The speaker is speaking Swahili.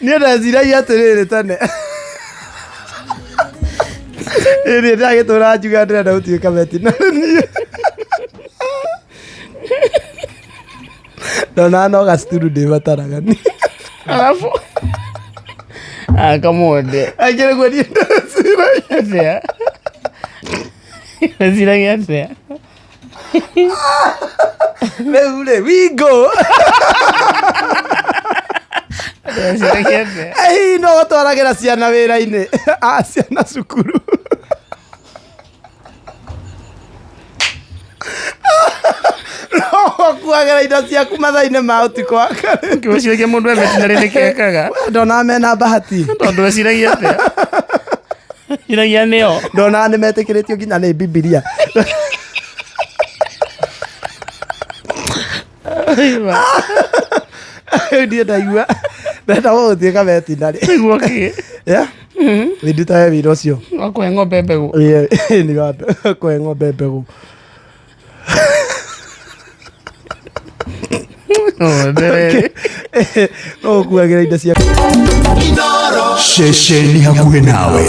Niĩ ndeciragia atĩrĩrĩ tene ĩrĩ ndagĩtũra njuga ndĩrenda gũtuĩka vetinary ndona no gacituru ndĩbataraga ni alafu akamonde angĩrĩguo niĩ ndeciragia ndeciragia atĩa rĩu rĩ wingo ndeciragia atĩa ĩ no gũtwaragĩra ciana wĩra-inĩ ciana cukuru kuagĩra indo ciaku mathaa-inĩ ma ũtukũ wa kare ngĩgũciragia mũndũ wa vetinary nĩkekaga ndona mena bahati tondũ eciragia atĩa ciragia nĩo ndona nĩ metĩkĩrĩtio nginya nĩ Bibilia ndiĩ ndaigua ndenda gũgũtuĩka vetinary nĩguo kĩ wĩndutahe wĩra ũcio wakũhe ng'ombe mbegũ nĩ kũhe ng'ombe mbegũ no ũkuagĩra indo cia ceceni hakuhĩ nawe.